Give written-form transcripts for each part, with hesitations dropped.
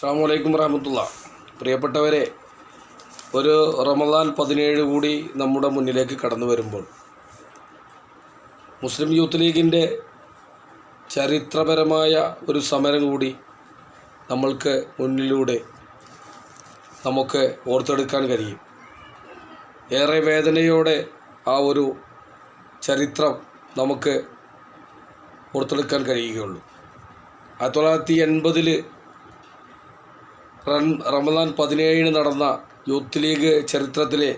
അസ്സലാമു അലൈക്കും വറഹ്മത്തുള്ളാ. പ്രിയപ്പെട്ടവരെ, ഒരു റമദാൻ 17 കൂടി നമ്മുടെ മുന്നിലേക്ക് കടന്നു വരുമ്പോൾ മുസ്ലിം യൂത്ത് ലീഗിൻ്റെ ചരിത്രപരമായ ഒരു സമരം കൂടി നമ്മൾക്ക് മുന്നിലൂടെ നമുക്ക് ഓർത്തെടുക്കാൻ കഴിയും. ഏറെ വേദനയോടെ ആ ഒരു ചരിത്രം നമുക്ക് ഓർത്തെടുക്കാൻ കഴിയുകയുള്ളൂ. 1980 റമദാൻ 17 നടന്ന യൂത്ത് ലീഗ് ചരിത്രത്തിലെ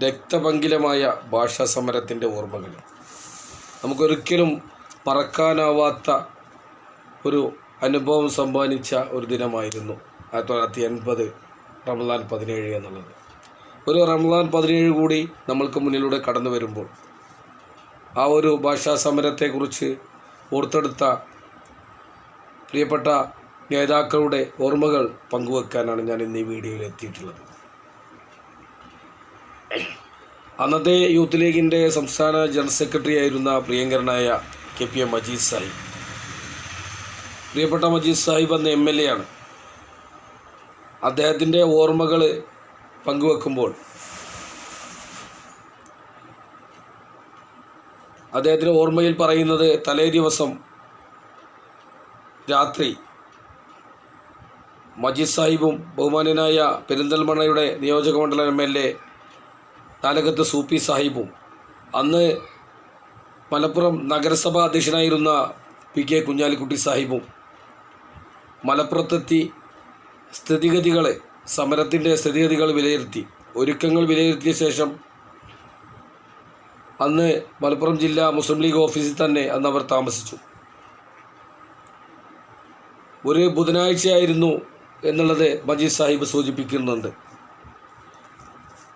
രക്തപങ്കിലമായ ഭാഷാ സമരത്തിൻ്റെ ഓർമ്മകൾ നമുക്കൊരിക്കലും മറക്കാനാവാത്ത ഒരു അനുഭവം സമ്മാനിച്ച ഒരു ദിനമായിരുന്നു 1980 റമദാൻ 17 എന്നുള്ളത്. ഒരു റമദാൻ 17 കൂടി നമ്മൾക്ക് മുന്നിലൂടെ കടന്നു വരുമ്പോൾ ആ ഒരു ഭാഷാ സമരത്തെക്കുറിച്ച് ഓർത്തെടുത്ത പ്രിയപ്പെട്ട നേതാക്കളുടെ ഓർമ്മകൾ പങ്കുവെക്കാനാണ് ഞാൻ ഇന്ന് ഈ വീഡിയോയിൽ എത്തിയിട്ടുള്ളത്. അന്നത്തെ യൂത്ത് ലീഗിൻ്റെ സംസ്ഥാന ജനറൽ സെക്രട്ടറി ആയിരുന്ന പ്രിയങ്കരനായ KP മജീദ് സാഹിബ്, പ്രിയപ്പെട്ട മജീദ് സാഹിബ് അന്ന് MLA ആണ്. അദ്ദേഹത്തിൻ്റെ ഓർമ്മകൾ പങ്കുവെക്കുമ്പോൾ അദ്ദേഹത്തിൻ്റെ ഓർമ്മയിൽ പറയുന്നത്, തലേ ദിവസം രാത്രി മജീദ് സാഹിബും ബഹുമാന്യനായ പെരിന്തൽമണ്ണയുടെ നിയോജകമണ്ഡലം MLA നാലകത്ത് സൂപ്പി സാഹിബും അന്ന് മലപ്പുറം നഗരസഭാ അധ്യക്ഷനായിരുന്ന PK കുഞ്ഞാലിക്കുട്ടി സാഹിബും മലപ്പുറത്തെത്തി സമരത്തിൻ്റെ സ്ഥിതിഗതികൾ വിലയിരുത്തി, ഒരുക്കങ്ങൾ വിലയിരുത്തിയ ശേഷം അന്ന് മലപ്പുറം ജില്ലാ മുസ്ലിം ലീഗ് ഓഫീസിൽ തന്നെ അന്ന് അവർ താമസിച്ചു. ഒരു ബുധനാഴ്ചയായിരുന്നു എന്നുള്ളത് മജീദ് സാഹിബ് സൂചിപ്പിക്കുന്നുണ്ട്.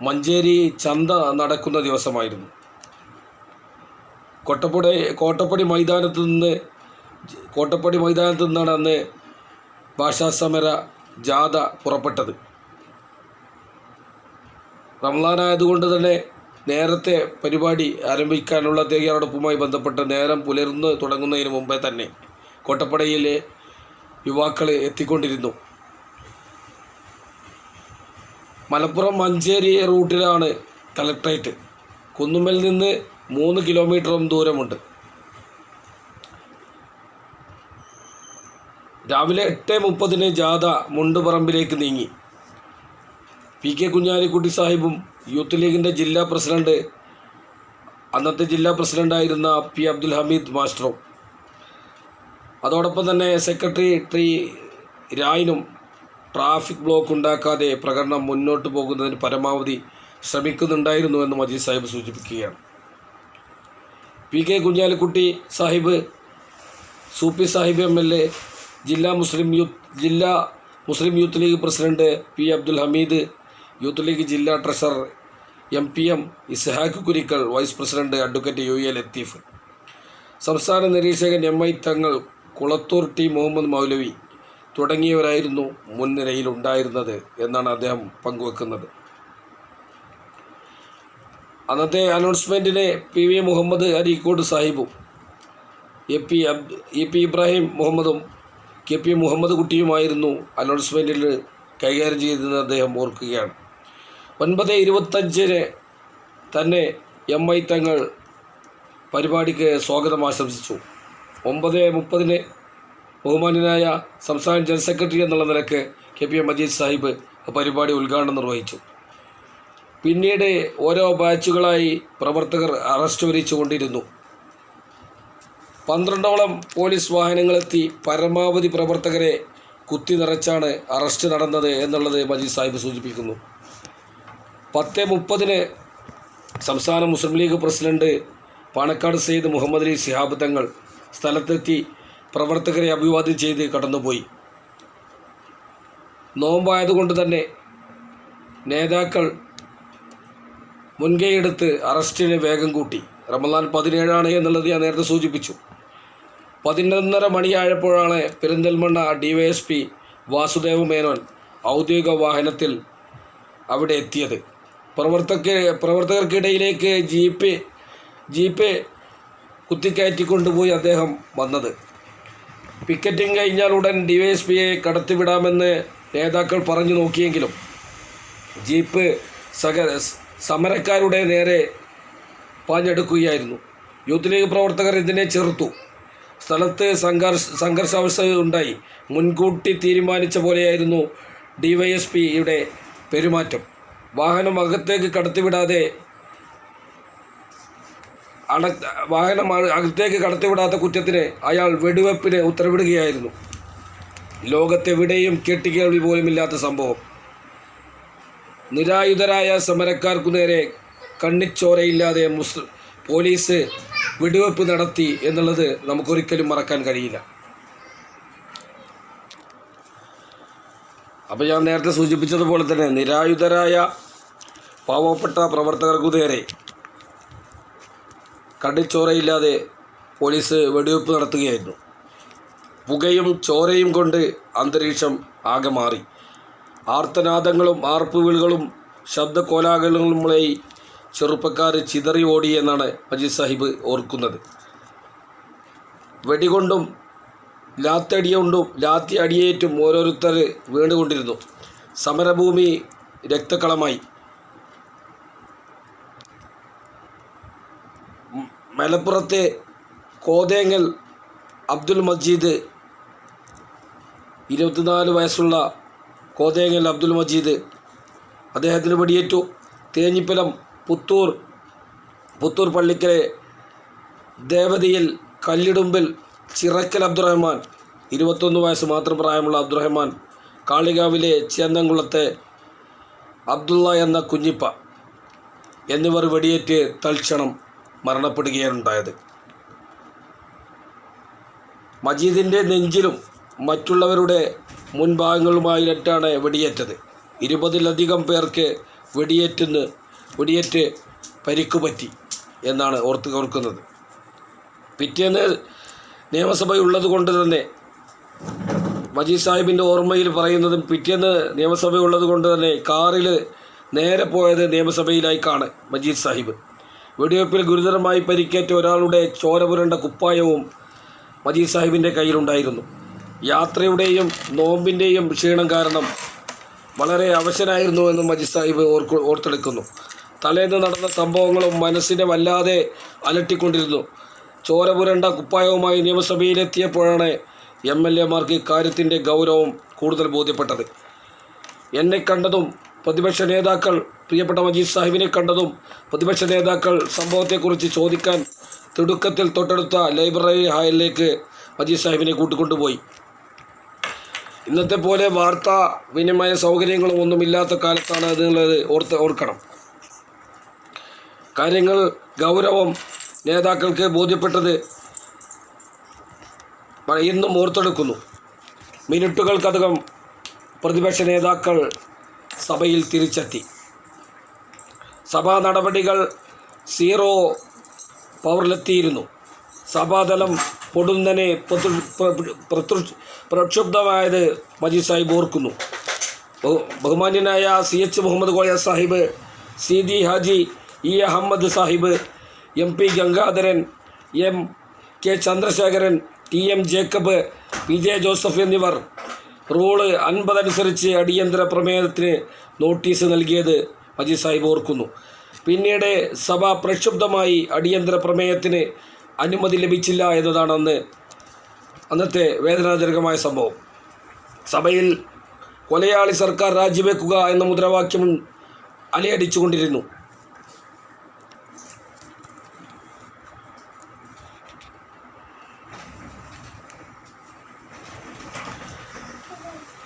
മഞ്ചേരി ചന്ത നടക്കുന്ന ദിവസമായിരുന്നു. കോട്ടപ്പടി മൈതാനത്ത് നിന്നാണ് അന്ന് ഭാഷാസമര ജാഥ പുറപ്പെട്ടത്. റമദാനായതുകൊണ്ട് തന്നെ നേരത്തെ പരിപാടി ആരംഭിക്കാനുള്ള തയ്യാറെടുപ്പുമായി ബന്ധപ്പെട്ട് നേരം പുലർന്ന് തുടങ്ങുന്നതിന് മുമ്പേ തന്നെ കോട്ടപ്പടിയിലെ യുവാക്കൾ എത്തിക്കൊണ്ടിരുന്നു. മലപ്പുറം മഞ്ചേരി റൂട്ടിലാണ് കളക്ട്രേറ്റ്. കുന്നുമ്മൽ നിന്ന് 3 കിലോമീറ്ററും ദൂരമുണ്ട്. രാവിലെ 8:30 ജാഥ മുണ്ടുപറമ്പിലേക്ക് നീങ്ങി. PK കുഞ്ഞാലിക്കുട്ടി സാഹിബും യൂത്ത് ലീഗിൻ്റെ ജില്ലാ പ്രസിഡന്റ്, അന്നത്തെ ജില്ലാ പ്രസിഡൻ്റായിരുന്ന P അബ്ദുൽ ഹമീദ് മാസ്റ്ററും അതോടൊപ്പം തന്നെ സെക്രട്ടറി രായിനും ട്രാഫിക് ബ്ലോക്ക് ഉണ്ടാക്കാതെ പ്രകടനം മുന്നോട്ട് പോകുന്നതിന് പരമാവധി ശ്രമിക്കുന്നുണ്ടായിരുന്നു എന്ന് മജീദ് സാഹിബ് സൂചിപ്പിക്കുകയാണ്. PK കുഞ്ഞാലിക്കുട്ടി സാഹിബ്, സൂപ്പി സാഹിബ് MLA, ജില്ലാ Muslim Youth League president P Abdul Hameed, Youth League ജില്ലാ treasurer MPM Ishaq Kurikkal, vice president advocate UA Latheef, സംസ്ഥാന നിരീക്ഷകൻ MI തങ്ങൾ, കുളത്തൂർ T മുഹമ്മദ് മൗലവി തുടങ്ങിയവരായിരുന്നു മുൻനിരയിലുണ്ടായിരുന്നത് എന്നാണ് അദ്ദേഹം പങ്കുവെക്കുന്നത്. അന്നത്തെ അനൗൺസ്മെൻറ്റിന് PV മുഹമ്മദ് അരീക്കോട് സാഹിബും EP ഇബ്രാഹിം മുഹമ്മദും KP മുഹമ്മദ് കുട്ടിയുമായിരുന്നു അനൗൺസ്മെൻറ്റിൽ കൈകാര്യം ചെയ്തതെന്ന് അദ്ദേഹം ഓർക്കുകയാണ്. 9:25 തന്നെ MI തങ്ങൾ പരിപാടിക്ക് സ്വാഗതം ആശംസിച്ചു. 9:30 ബഹുമാന്യനായ സംസ്ഥാന ജനറൽ സെക്രട്ടറി എന്നുള്ള നിലക്ക് KP മജീദ് സാഹിബ് പരിപാടി ഉദ്ഘാടനം നിർവഹിച്ചു. പിന്നീട് ഓരോ ബാച്ചുകളായി പ്രവർത്തകർ അറസ്റ്റ് വരിച്ചുകൊണ്ടിരുന്നു. 12ഓളം പോലീസ് വാഹനങ്ങളെത്തി പരമാവധി പ്രവർത്തകരെ കുത്തി നിറച്ചാണ് അറസ്റ്റ് നടന്നത് എന്നുള്ളത് മജീദ് സാഹിബ് സൂചിപ്പിക്കുന്നു. 10:30 സംസ്ഥാന മുസ്ലിം ലീഗ് പ്രസിഡന്റ് പാണക്കാട് സയ്യിദ് മുഹമ്മദ് അലി ശിഹാബ് തങ്ങൾ സ്ഥലത്തെത്തി പ്രവർത്തകരെ അഭിവാദ്യം ചെയ്ത് കടന്നുപോയി. നോമ്പായതുകൊണ്ട് തന്നെ നേതാക്കൾ മുൻകൈയെടുത്ത് അറസ്റ്റിന് വേഗം കൂട്ടി. റമദാൻ 17 എന്നുള്ളത് ഞാൻ നേരത്തെ സൂചിപ്പിച്ചു. 11:30 മണിയായപ്പോഴാണ് പെരിന്തൽമണ്ണ DYSP വാസുദേവ മേനോൻ ഔദ്യോഗിക വാഹനത്തിൽ അവിടെ എത്തിയത്. പ്രവർത്തകർക്കിടയിലേക്ക് ജീപ്പ് കുത്തിക്കയറ്റിക്കൊണ്ടുപോയി അദ്ദേഹം വന്നത്. പിക്കറ്റിംഗ് കഴിഞ്ഞാൽ ഉടൻ DYSPയെ കടത്തിവിടാമെന്ന് നേതാക്കൾ പറഞ്ഞു നോക്കിയെങ്കിലും ജീപ്പ് സമരക്കാരുടെ നേരെ പാഞ്ഞെടുക്കുകയായിരുന്നു. യൂത്ത് ലീഗ് പ്രവർത്തകർ ഇതിനെ ചെറുത്തു. സ്ഥലത്ത് സംഘർഷാവസ്ഥ ഉണ്ടായി. മുൻകൂട്ടി തീരുമാനിച്ച പോലെയായിരുന്നു ഡിവൈഎസ്പിയുടെ പെരുമാറ്റം. വാഹനം അകത്തേക്ക് കടത്തിവിടാത്ത കുറ്റത്തിന് അയാൾ വെടിവെപ്പിന് ഉത്തരവിടുകയായിരുന്നു. ലോകത്തെവിടെയും കേട്ടുകേൾവി പോലുമില്ലാത്ത സംഭവം. നിരായുധരായ സമരക്കാർക്കു നേരെ കണ്ണിച്ചോരയില്ലാതെ പോലീസ് വെടിവെപ്പ് നടത്തി എന്നുള്ളത് നമുക്കൊരിക്കലും മറക്കാൻ കഴിയില്ല. അപ്പോൾ ഞാൻ നേരത്തെ സൂചിപ്പിച്ചതുപോലെ തന്നെ നിരായുധരായ പാവപ്പെട്ട പ്രവർത്തകർക്കു നേരെ കണ്ണിച്ചോരയില്ലാതെ പോലീസ് വെടിവെപ്പ് നടത്തുകയായിരുന്നു. പുകയും ചോരയും കൊണ്ട് അന്തരീക്ഷം ആകെ മാറി. ആർത്തനാദങ്ങളും ആർപ്പുവിളികളും ശബ്ദകോലാഹലങ്ങളുമായി ചെറുപ്പക്കാർ ചിതറി ഓടി എന്നാണ് മജീദ് സാഹിബ് ഓർക്കുന്നത്. വെടികൊണ്ടും ലാത്തി അടിയേറ്റും ഓരോരുത്തർ വീണുകൊണ്ടിരുന്നു. സമരഭൂമി രക്തക്കളമായി. മലപ്പുറത്തെ കോതേങ്ങൽ അബ്ദുൽ മജീദ്, 24 വയസ്സുള്ള കോതേങ്ങൽ അബ്ദുൽ മജീദ്, അദ്ദേഹത്തിന് വെടിയേറ്റു. തേഞ്ഞിപ്പലം പുത്തൂർ പള്ളിക്കലെ ദേവതിയിൽ കല്ലിടുമ്പിൽ ചിറക്കൽ അബ്ദുറഹ്മാൻ, 21 വയസ്സ് മാത്രം പ്രായമുള്ള അബ്ദുറഹ്മാൻ, കാളികാവിലെ ചേന്നംകുളത്തെ അബ്ദുള്ള എന്ന കുഞ്ഞിപ്പ എന്നിവർ വെടിയേറ്റ് തൽക്ഷണം മരണപ്പെടുകയാണുണ്ടായത്. മജീദിൻ്റെ നെഞ്ചിലും മറ്റുള്ളവരുടെ മുൻഭാഗങ്ങളുമായിട്ടാണ് വെടിയേറ്റത്. 20-ലധികം പേർക്ക് വെടിയേറ്റ് പരിക്കുപറ്റി എന്നാണ് ഓർക്കുന്നത്. പിറ്റേന്ന് നിയമസഭയുള്ളത് കൊണ്ട് തന്നെ മജീദ് സാഹിബിൻ്റെ ഓർമ്മയിൽ പറയുന്നതും പിറ്റേന്ന് നിയമസഭയുള്ളത് കൊണ്ട് തന്നെ കാറിൽ നേരെ പോയത് നിയമസഭയിലേക്കാണ് മജീദ് സാഹിബ്. വെടിവെപ്പിൽ ഗുരുതരമായി പരിക്കേറ്റ ഒരാളുടെ ചോര പുരണ്ട കുപ്പായവും മജീദ് സാഹിബിൻ്റെ കയ്യിലുണ്ടായിരുന്നു. യാത്രയുടെയും നോമ്പിൻ്റെയും ക്ഷീണം കാരണം വളരെ അവശനായിരുന്നുവെന്ന് മജീദ് സാഹിബ് ഓർത്തെടുക്കുന്നു. തലേന്ന് നടന്ന സംഭവങ്ങളും മനസ്സിനെ വല്ലാതെ അലട്ടിക്കൊണ്ടിരുന്നു. ചോര പുരണ്ട കുപ്പായവുമായി നിയമസഭയിലെത്തിയപ്പോഴാണ് MLA-മാർക്ക് ഇക്കാര്യത്തിൻ്റെ ഗൗരവം കൂടുതൽ ബോധ്യപ്പെട്ടത്. എന്നെ കണ്ടതും പ്രതിപക്ഷ നേതാക്കൾ, പ്രിയപ്പെട്ട മജീദ് സാഹിബിനെ കണ്ടതും പ്രതിപക്ഷ നേതാക്കൾ സംഭവത്തെക്കുറിച്ച് ചോദിക്കാൻ തിടുക്കത്തിൽ തൊട്ടടുത്ത ലൈബ്രറി ഹാളിലേക്ക് മജീദ് സാഹിബിനെ കൂട്ടിക്കൊണ്ടുപോയി. ഇന്നത്തെ പോലെ വാർത്താ വിനിമയ സൗകര്യങ്ങളും ഒന്നുമില്ലാത്ത കാലത്താണ് അതുള്ളത് ഓർക്കണം. കാര്യങ്ങൾ ഗൗരവം നേതാക്കൾക്ക് ബോധ്യപ്പെട്ടത് ഇന്നും ഓർത്തെടുക്കുന്നു. മിനിറ്റുകൾക്കകം പ്രതിപക്ഷ നേതാക്കൾ സഭയിൽ തിരിച്ചെത്തി. സഭാ നടപടികൾ 0 പവറിലെത്തിയിരുന്നു. സഭാതലം പൊടുന്നനെ പ്രക്ഷുബ്ധമായത് മജീദ് സാഹിബ് ഓർക്കുന്നു. ബഹുമാന്യനായ CH Muhammad Koya Sahib, CD Haji E Ahammed Sahib, MP Gangadharan, MK Chandrasekharan, TM Jacob, PJ Joseph എന്നിവർ റൂള് 50 അനുസരിച്ച് അടിയന്തര പ്രമേയത്തിന് നോട്ടീസ് നൽകിയത് മജീദ് സാഹിബ് ഓർക്കുന്നു. പിന്നീട് സഭ പ്രക്ഷുബ്ധമായി. അടിയന്തര പ്രമേയത്തിന് അനുമതി ലഭിച്ചില്ല എന്നതാണ് അന്നത്തെ വേദനാജനകമായ സംഭവം. സഭയിൽ കൊലയാളി സർക്കാർ രാജിവെക്കുക എന്ന മുദ്രാവാക്യം അലയടിച്ചുകൊണ്ടിരുന്നു.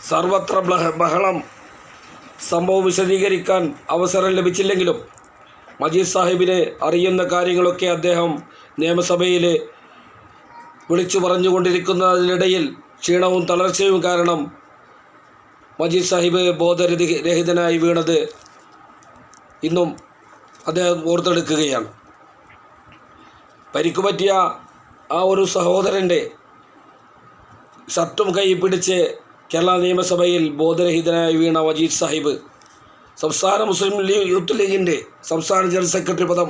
സർവത്ര ബഹളം. സംഭവം വിശദീകരിക്കാൻ അവസരം ലഭിച്ചില്ലെങ്കിലും മജീദ് സാഹിബിന് അറിയുന്ന കാര്യങ്ങളൊക്കെ അദ്ദേഹം നിയമസഭയിൽ വിളിച്ചു പറഞ്ഞുകൊണ്ടിരിക്കുന്നതിനിടയിൽ ക്ഷീണവും തളർച്ചയും കാരണം മജീദ് സാഹിബ് ബോധരഹിതനായി വീണത് ഇന്നും അദ്ദേഹം ഓർത്തെടുക്കുകയാണ്. പരിക്കുപറ്റിയ ആ ഒരു സഹോദരൻ്റെ ഷർട്ടും കൈ പിടിച്ച് കേരള നിയമസഭയിൽ ബോധരഹിതനായി വീണ മജീദ് സാഹിബ് സംസ്ഥാന മുസ്ലിം ലീഗ് യൂത്ത് ലീഗിൻ്റെ സംസ്ഥാന ജനറൽ സെക്രട്ടറി പദം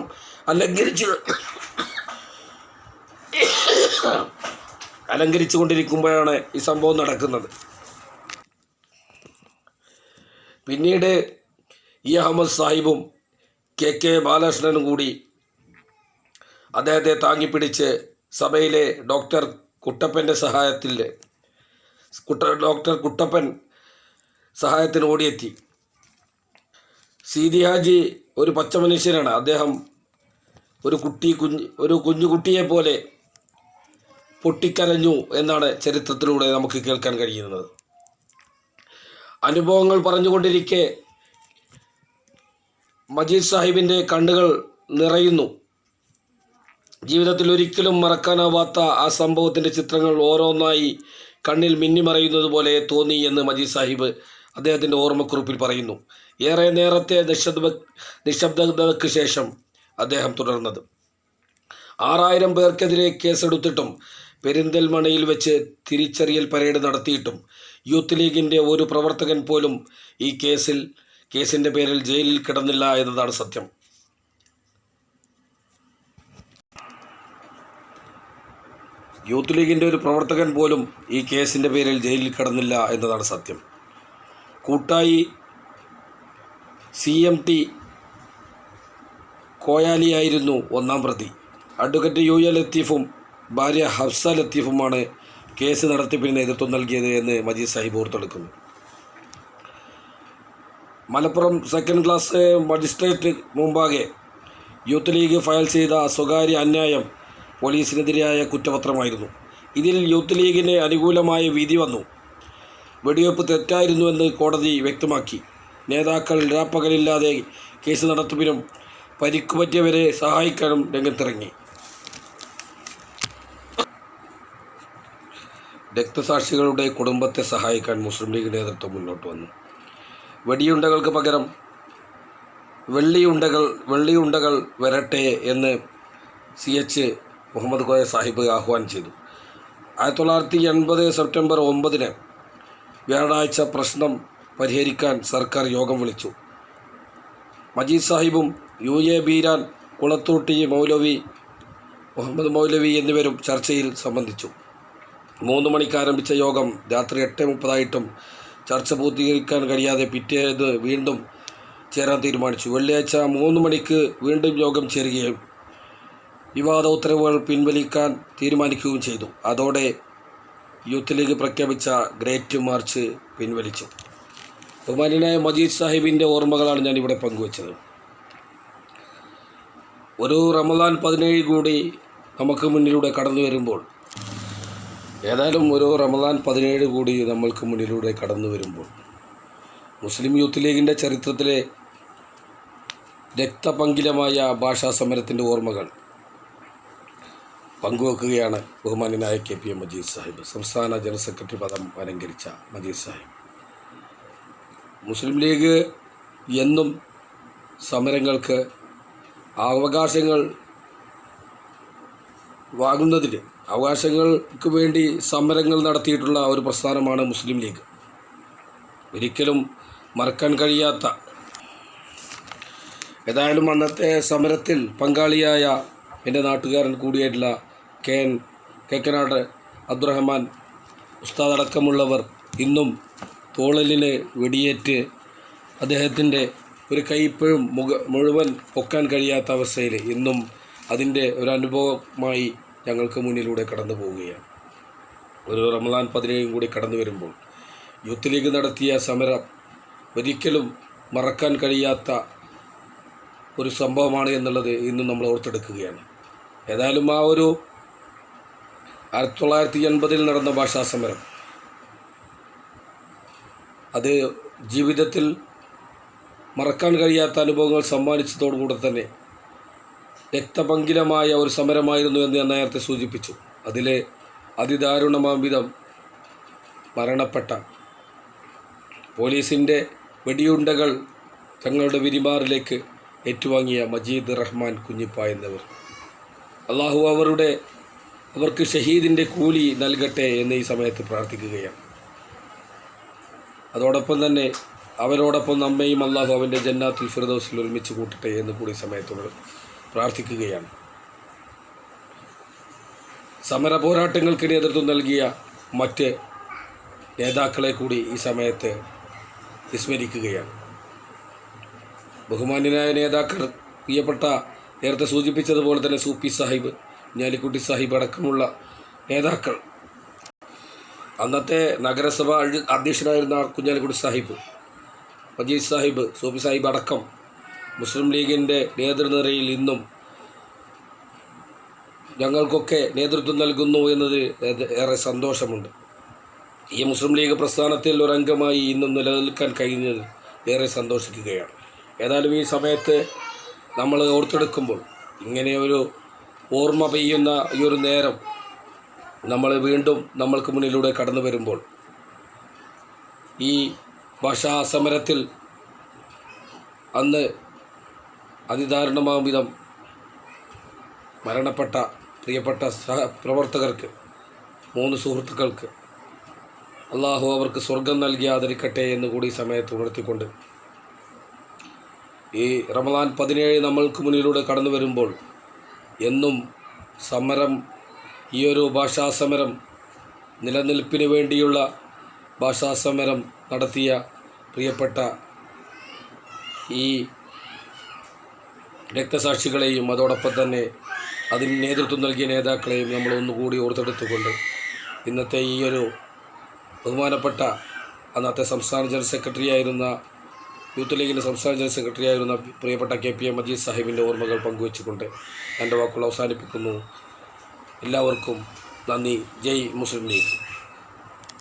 അലങ്കരിച്ചു കൊണ്ടിരിക്കുമ്പോഴാണ് ഈ സംഭവം നടക്കുന്നത്. പിന്നീട് ഇ അഹമ്മദ് സാഹിബും കെ ബാലകൃഷ്ണനും കൂടി അദ്ദേഹത്തെ താങ്ങിപ്പിടിച്ച് സഭയിലെ ഡോക്ടർ കുട്ടപ്പൻ്റെ സഹായത്തിന് ഓടിയെത്തി. സീതി ഹാജി ഒരു പച്ച മനുഷ്യനാണ്. അദ്ദേഹം ഒരു കുഞ്ഞുകുട്ടിയെ പോലെ പൊട്ടിക്കരഞ്ഞു എന്നാണ് ചരിത്രത്തിലൂടെ നമുക്ക് കേൾക്കാൻ കഴിയുന്നത്. അനുഭവങ്ങൾ പറഞ്ഞുകൊണ്ടിരിക്കെ മജീദ് സാഹിബിൻ്റെ കണ്ണുകൾ നിറയുന്നു. ജീവിതത്തിൽ ഒരിക്കലും മറക്കാനാവാത്ത ആ സംഭവത്തിൻ്റെ ചിത്രങ്ങൾ ഓരോന്നായി കണ്ണിൽ മിന്നിമറയുന്നത് പോലെ തോന്നി എന്ന് മജീദ് സാഹിബ് അദ്ദേഹത്തിൻ്റെ ഓർമ്മക്കുറിപ്പിൽ പറയുന്നു. ഏറെ നേരത്തെ നിശബ്ദതയ്ക്ക് ശേഷം അദ്ദേഹം തുടർന്നത്, 6000 പേർക്കെതിരെ കേസെടുത്തിട്ടും പെരിന്തൽമണ്ണയിൽ വെച്ച് തിരിച്ചറിയൽ പരേഡ് നടത്തിയിട്ടും യൂത്ത് ലീഗിൻ്റെ ഒരു പ്രവർത്തകൻ പോലും ഈ കേസിൻ്റെ പേരിൽ ജയിലിൽ കിടന്നില്ല എന്നതാണ് സത്യം. യൂത്ത് ലീഗിൻ്റെ ഒരു പ്രവർത്തകൻ പോലും ഈ കേസിൻ്റെ പേരിൽ ജയിലിൽ കിടന്നില്ല എന്നതാണ് സത്യം. കൂട്ടായി CMT കോയാലിയായിരുന്നു ഒന്നാം പ്രതി. അഡ്വക്കേറ്റ് UA ലത്തീഫും ഭാര്യ ഹഫ്സ ലത്തീഫുമാണ് കേസ് നടത്തിപ്പിന് നേതൃത്വം നൽകിയത് എന്ന് മജീദ് സാഹിബ് ഓർത്തെടുക്കുന്നു. മലപ്പുറം സെക്കൻഡ് ക്ലാസ് മജിസ്ട്രേറ്റ് മുമ്പാകെ യൂത്ത് ലീഗ് ഫയൽ ചെയ്ത സ്വകാര്യ അന്യായം പോലീസിനെതിരായ കുറ്റപത്രമായിരുന്നു. ഇതിൽ യൂത്ത് ലീഗിന് അനുകൂലമായ വിധി വന്നു. വെടിവെപ്പ് തെറ്റായിരുന്നുവെന്ന് കോടതി വ്യക്തമാക്കി. നേതാക്കൾ രാപ്പകലില്ലാതെ കേസ് നടത്തിപ്പിനും പരിക്കുപറ്റിയവരെ സഹായിക്കാനും രംഗത്തിറങ്ങി. രക്തസാക്ഷികളുടെ കുടുംബത്തെ സഹായിക്കാൻ മുസ്ലിം ലീഗ് നേതൃത്വം മുന്നോട്ട് വന്നു. വെടിയുണ്ടകൾക്ക് പകരം വെള്ളിയുണ്ടകൾ വരട്ടെ എന്ന് CH മുഹമ്മദ് കോയ സാഹിബ് ആഹ്വാനം ചെയ്തു. 1980 സെപ്റ്റംബർ 9 വ്യാഴാഴ്ച പ്രശ്നം പരിഹരിക്കാൻ സർക്കാർ യോഗം വിളിച്ചു. മജീദ് സാഹിബും UA ബീരാൻ, കുളത്തൂട്ടി മൗലവി, മുഹമ്മദ് മൗലവി എന്നിവരും ചർച്ചയിൽ സംബന്ധിച്ചു. 3 മണിക്ക് ആരംഭിച്ച യോഗം രാത്രി 8:30 ചർച്ച പൂർത്തീകരിക്കാൻ കഴിയാതെ പിറ്റേന്ന് വീണ്ടും ചേരാൻ തീരുമാനിച്ചു. വെള്ളിയാഴ്ച 3 മണിക്ക് വീണ്ടും യോഗം ചേരുകയും വിവാദ ഉത്തരവുകൾ പിൻവലിക്കാൻ തീരുമാനിക്കുകയും ചെയ്തു. അതോടെ യൂത്ത് ലീഗ് പ്രഖ്യാപിച്ച ഗ്രേറ്റ് മാർച്ച് പിൻവലിച്ചു. ബഹുമാന്യനായ മജീദ് സാഹിബിൻ്റെ ഓർമ്മകളാണ് ഞാനിവിടെ പങ്കുവച്ചത്. ഒരു റമദാൻ 17 കൂടി നമുക്ക് മുന്നിലൂടെ കടന്നു വരുമ്പോൾ ഒരു റമദാൻ 17 കൂടി നമ്മൾക്ക് മുന്നിലൂടെ കടന്നു വരുമ്പോൾ മുസ്ലിം യൂത്ത് ലീഗിൻ്റെ ചരിത്രത്തിലെ രക്തപങ്കിലമായ ഭാഷാ സമരത്തിൻ്റെ ഓർമ്മകൾ പങ്കുവെക്കുകയാണ് ബഹുമാന്യനായ KPM മജീദ് സാഹിബ്. സംസ്ഥാന ജനറൽ സെക്രട്ടറി പദം അലങ്കരിച്ച മജീദ് സാഹിബ്. മുസ്ലിം ലീഗ് എന്നും സമരങ്ങൾക്ക് അവകാശങ്ങൾ വാങ്ങുന്നതിന് അവകാശങ്ങൾക്ക് വേണ്ടി സമരങ്ങൾ നടത്തിയിട്ടുള്ള ഒരു പ്രസ്ഥാനമാണ് മുസ്ലിം ലീഗ്. ഒരിക്കലും മറക്കാൻ കഴിയാത്ത അന്നത്തെ സമരത്തിൽ പങ്കാളിയായ എൻ്റെ നാട്ടുകാരൻ കൂടിയായിട്ടുള്ള കേക്കനാട് അബ്ദുറഹ്മാൻ ഉസ്താദ് അടക്കമുള്ളവർ ഇന്നും തോളലിന് വെടിയേറ്റ് അദ്ദേഹത്തിൻ്റെ ഒരു കൈ ഇപ്പോഴും മുഴുവൻ പൊക്കാൻ കഴിയാത്ത അവസ്ഥയിൽ ഇന്നും അതിൻ്റെ ഒരു അനുഭവമായി ഞങ്ങൾക്ക് മുന്നിലൂടെ കടന്നു പോവുകയാണ്. ഒരു റമദാൻ 17 കൂടി കടന്നു വരുമ്പോൾ യൂത്ത് ലീഗ് നടത്തിയ സമരം ഒരിക്കലും മറക്കാൻ കഴിയാത്ത ഒരു സംഭവമാണ് എന്നുള്ളത് ഇന്നും നമ്മൾ ഓർത്തെടുക്കുകയാണ്. ആ ഒരു 1980 നടന്ന ഭാഷാ സമരം അത് ജീവിതത്തിൽ മറക്കാൻ കഴിയാത്ത അനുഭവങ്ങൾ സമ്മാനിച്ചതോടുകൂടെ തന്നെ രക്തപങ്കിലമായ ഒരു സമരമായിരുന്നു എന്ന് ഞാൻ നേരത്തെ സൂചിപ്പിച്ചു. അതിലെ അതിദാരുണമാംവിധം മരണപ്പെട്ട പോലീസിൻ്റെ വെടിയുണ്ടകൾ തങ്ങളുടെ വിരിമാറിലേക്ക് ഏറ്റുവാങ്ങിയ മജീദ് റഹ്മാൻ കുഞ്ഞിപ്പ എന്നിവർ, അള്ളാഹു അവർക്ക് ഷഹീദിൻ്റെ കൂലി നൽകട്ടെ എന്ന് ഈ സമയത്ത് പ്രാർത്ഥിക്കുകയാണ്. അതോടൊപ്പം തന്നെ അവരോടൊപ്പം നമ്മയും അള്ളാഹു അവൻ്റെ ജന്നാത്തുൽ ഫിർദൗസിൽ ഒരുമിച്ച് കൂട്ടട്ടെ എന്ന് കൂടി സമയത്തോട് പ്രാർത്ഥിക്കുകയാണ്. സമര പോരാട്ടങ്ങൾക്ക് നേതൃത്വം നൽകിയ മറ്റ് നേതാക്കളെ കൂടി ഈ സമയത്ത് വിസ്മരിക്കുകയാണ്. ബഹുമാന്യനായ നേതാക്കൾ, പ്രിയപ്പെട്ട നേരത്തെ സൂചിപ്പിച്ചതുപോലെ തന്നെ സൂപ്പി സാഹിബ്, കുഞ്ഞാലിക്കുട്ടി സാഹിബ് അടക്കമുള്ള നേതാക്കൾ, അന്നത്തെ നഗരസഭ അധ്യക്ഷനായിരുന്ന കുഞ്ഞാലിക്കുട്ടി സാഹിബ്, മജീദ് സാഹിബ്, സൂപ്പി സാഹിബ് അടക്കം മുസ്ലിം ലീഗിൻ്റെ നേതൃനിരയിൽ ഇന്നും ഞങ്ങൾക്കൊക്കെ നേതൃത്വം നൽകുന്നു എന്നത് ഏറെ സന്തോഷമുണ്ട്. ഈ മുസ്ലിം ലീഗ് പ്രസ്ഥാനത്തിൽ ഒരംഗമായി ഇന്നും നിലനിൽക്കാൻ കഴിഞ്ഞത് ഏറെ സന്തോഷിക്കുകയാണ്. ഏതായാലും ഈ സമയത്ത് നമ്മൾ ഓർത്തെടുക്കുമ്പോൾ, ഇങ്ങനെ ഒരു ഓർമ്മ പെയ്യുന്ന ഈ ഒരു നേരം നമ്മൾ വീണ്ടും നമ്മൾക്ക് മുന്നിലൂടെ കടന്നു വരുമ്പോൾ, ഈ ഭാഷാ സമരത്തിൽ അന്ന് അതിദാരുണമാം വിധം മരണപ്പെട്ട പ്രിയപ്പെട്ട സഹപ്രവർത്തകർക്ക്, 3 സുഹൃത്തുക്കൾക്ക് അള്ളാഹു അവർക്ക് സ്വർഗം നൽകി ആദരിക്കട്ടെ എന്ന് കൂടി ഈ സമയത്ത് ഉണർത്തിക്കൊണ്ട്, ഈ റമദാൻ 17 നമ്മൾക്ക് മുന്നിലൂടെ കടന്നു വരുമ്പോൾ എന്നും സമരം, ഈ ഒരു ഭാഷാസമരം, നിലനിൽപ്പിന് വേണ്ടിയുള്ള ഭാഷാസമരം നടത്തിയ പ്രിയപ്പെട്ട ഈ രക്തസാക്ഷികളെയും അതോടൊപ്പം തന്നെ അതിന് നേതൃത്വം നൽകിയ നേതാക്കളെയും നമ്മൾ ഒന്നുകൂടി ഓർത്തെടുത്തുകൊണ്ട്, ഇന്നത്തെ ഈ ഒരു ബഹുമാനപ്പെട്ട അന്നത്തെ സംസ്ഥാന ജനറൽ സെക്രട്ടറി ആയിരുന്ന, യൂത്ത് ലീഗിൻ്റെ സംസ്ഥാന ജനറൽ സെക്രട്ടറി ആയിരുന്ന പ്രിയപ്പെട്ട KPA മജീദ് സാഹിബിൻ്റെ ഓർമ്മകൾ പങ്കുവെച്ചുകൊണ്ട് എൻ്റെ വാക്കുകൾ അവസാനിപ്പിക്കുന്നു. എല്ലാവർക്കും നന്ദി. ജയ് മുസ്ലിം ലീഗ്.